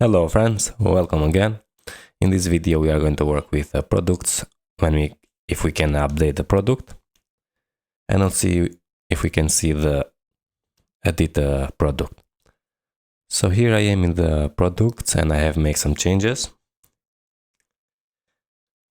Hello friends, welcome again. In this video we are going to work with products if we can update the product, and let's see if we can see the edit product. So here I am in the products and I have made some changes.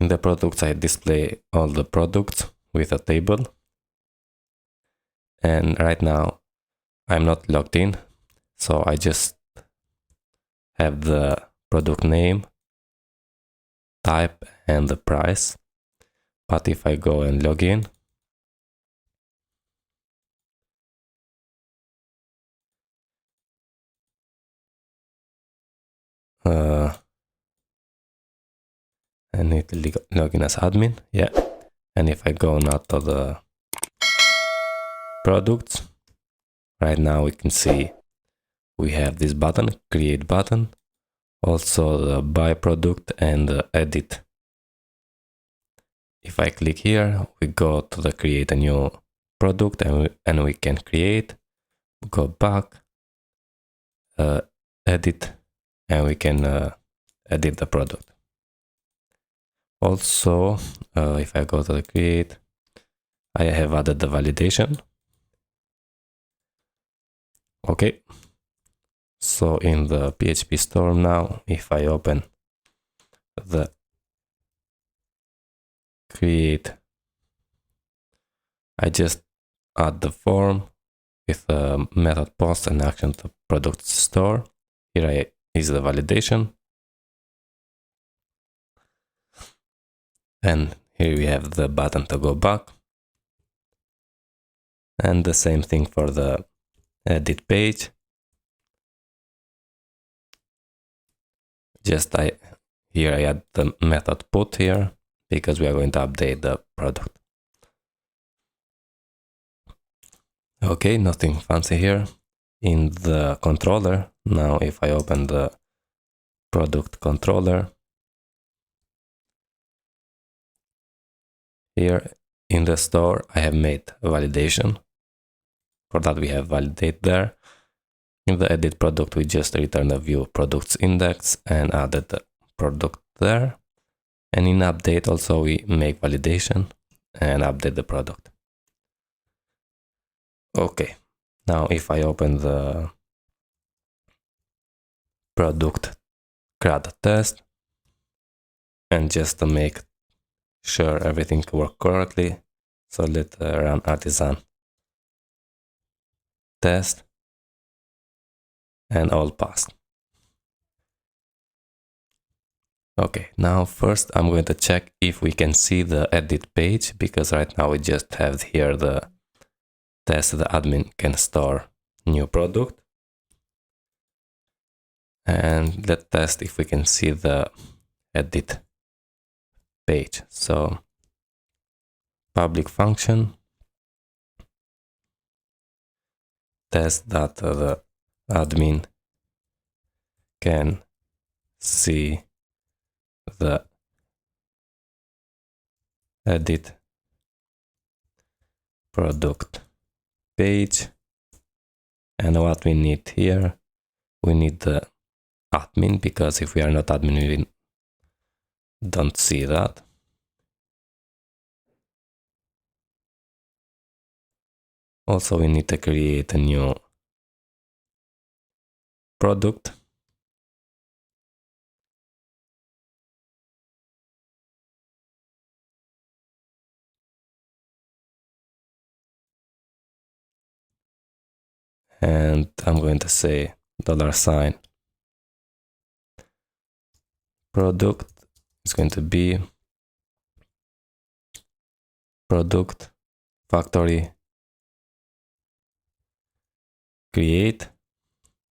In the products I display all the products with a table, and right now I'm not logged in, so I just have the product name, type and the price. But if I go and log in, I need to log in as admin, yeah. And if I go now to the products, right now we can see we have this button, create button, also the buy product and the edit. If I click here, we go to the create a new product and we can create, go back, edit, and we can edit the product. Also, if I go to the create, I have added the validation. Okay, so in the PHP store now, if I open the create, I just add the form with a method post and action to product store. Here is the validation. And here we have the button to go back. And the same thing for the edit page. Here I add the method put here because we are going to update the product. Okay, nothing fancy here. In the controller, now if I open the product controller, here in the store I have made a validation. For that we have validate there. In the edit product we just return a view products index and added the product there. And in update also we make validation and update the product. Okay, now if I open the product CRUD test and just to make sure everything works correctly, so let's run artisan test and all passed. Okay, now first I'm going to check if we can see the edit page, because right now we just have here the test the admin can store new product. And let's test if we can see the edit page. So public function test that the admin can see the edit product page. And what we need here, we need the admin, because if we are not admin we don't see that. Also we need to create a new product. And I'm going to say $sign product is going to be product factory create,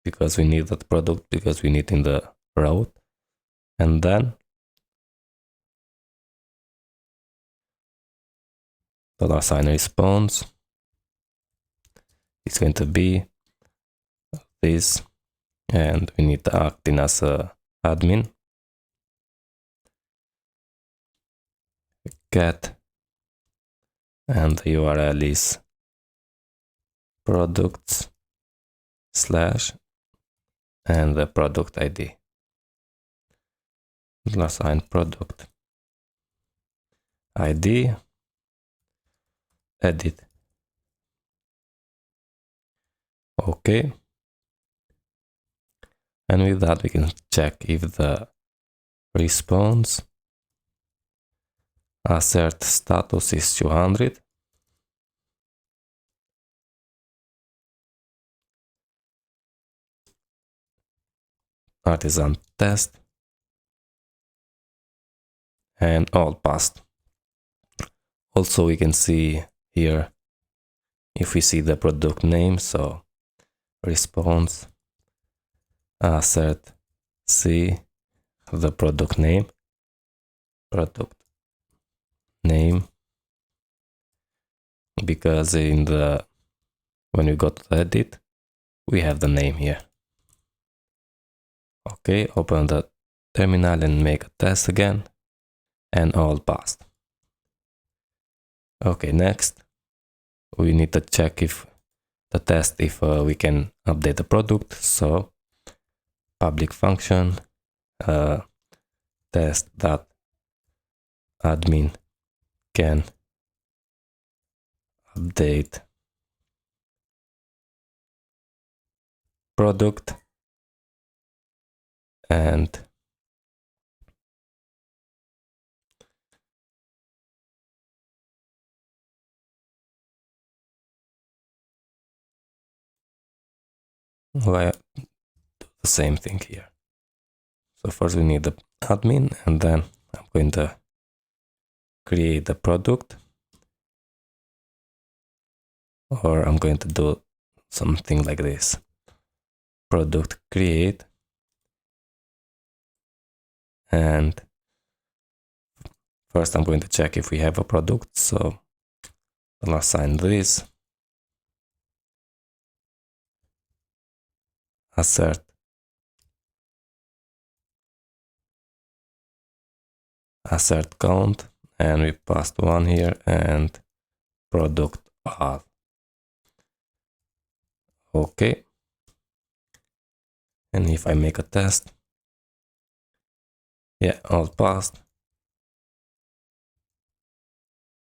because we need that product, because we need in the route. And then $sign response is going to be this, and we need to act in as a admin. Get, and the URL is products / and the product ID. assign product ID, edit. Okay. And with that, we can check if the response assert status is 200. Artisan test. And all passed. Also, we can see here if we see the product name, so response assert see the product name, because in the when we go to the edit, we have the name here. Okay, open the terminal and make a test again, and all passed. Okay, next we need to check if the test if we can update the product. So public function test that admin can update product, and we do the same thing here. So first we need the admin, and then I'm going to create the product, or I'm going to do something like this. Product create, and first I'm going to check if we have a product. So I'll assign this, assert count, and we passed 1 here, and product add. Okay. And if I make a test, yeah, all passed.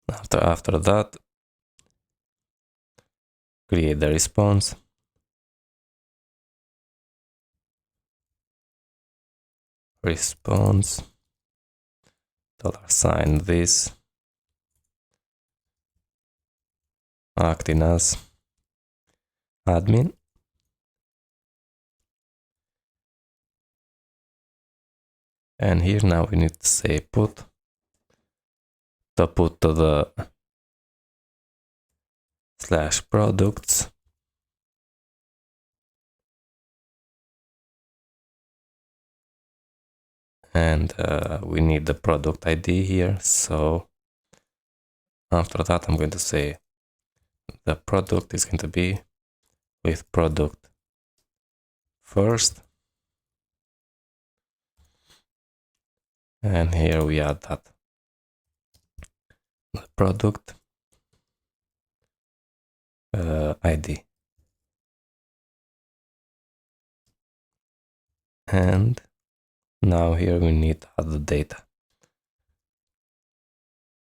After that, create the response. $sign this, acting as admin. And here now we need to say put to the /products, and we need the product ID here. So after that, I'm going to say the product is going to be with product first, and here we add that the product ID, and now here we need to add the data.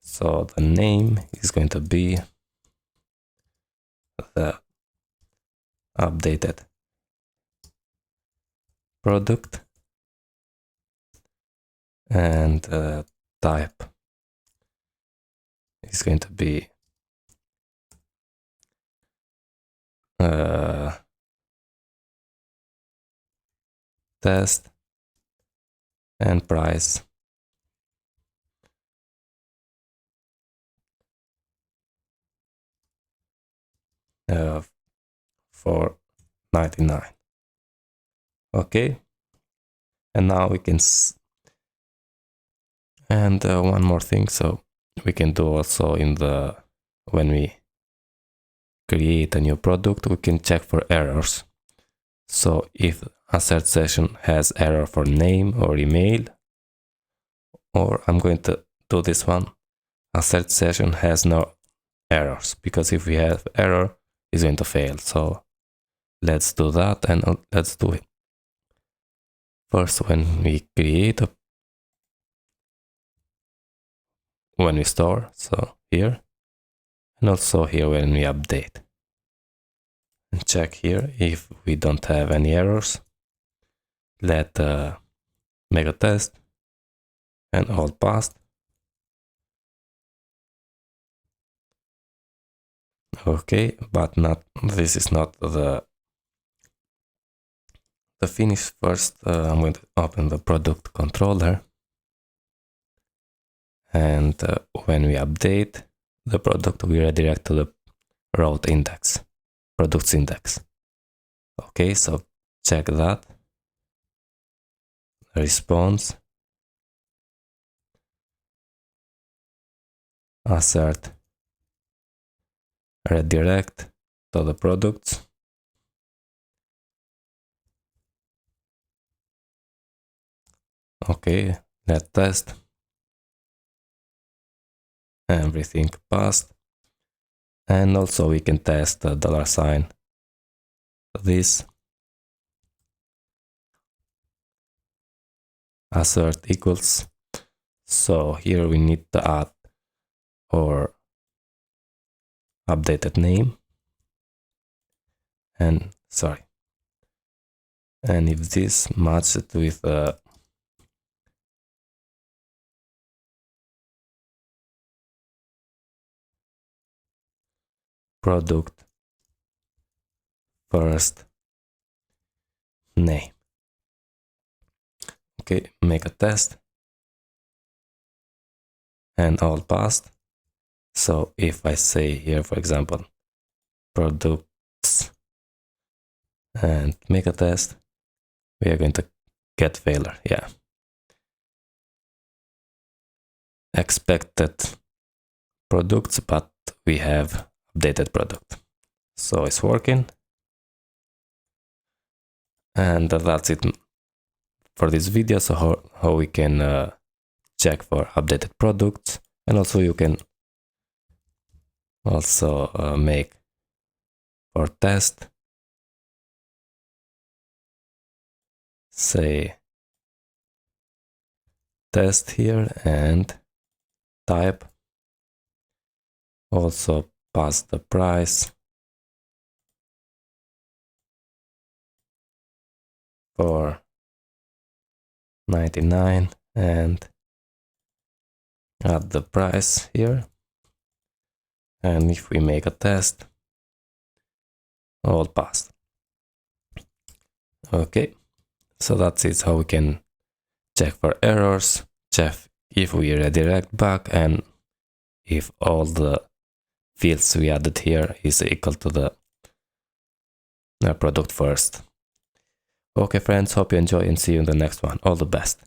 So the name is going to be the updated product, and type is going to be test, and price $4.99. Okay, and now we can and one more thing, so we can do also in the when we create a new product, we can check for errors. So if assert session has error for name or email, or I'm going to do this one, assert session has no errors, because if we have error, it's going to fail. So let's do that, and let's do it. First, when we create a when we store, so here, and also here when we update. And check here if we don't have any errors. Let make a test and all passed. Okay, but not this is not the finish. First, I'm going to open the product controller, and when we update the product, we redirect to the route index, products index. Okay, so check that. Response, assert, redirect to the products. Okay, let's test. Everything passed. And also we can test the $sign. This assert equals. So here we need to add our updated name. And sorry. And if this matched with product first name. Okay, make a test. And all passed. So if I say here, for example, products and make a test, we are going to get failure. Yeah. Expected products, but we have updated product. So it's working. And that's it for this video. So how we can check for updated products, and also you can also make for test, say test here and type, also pass the price for 99 and add the price here. And if we make a test, all passed. Okay, so that's it, how we can check for errors, check if we redirect back, and if all the fields we added here is equal to the product first. Okay friends, hope you enjoy and see you in the next one. All the best.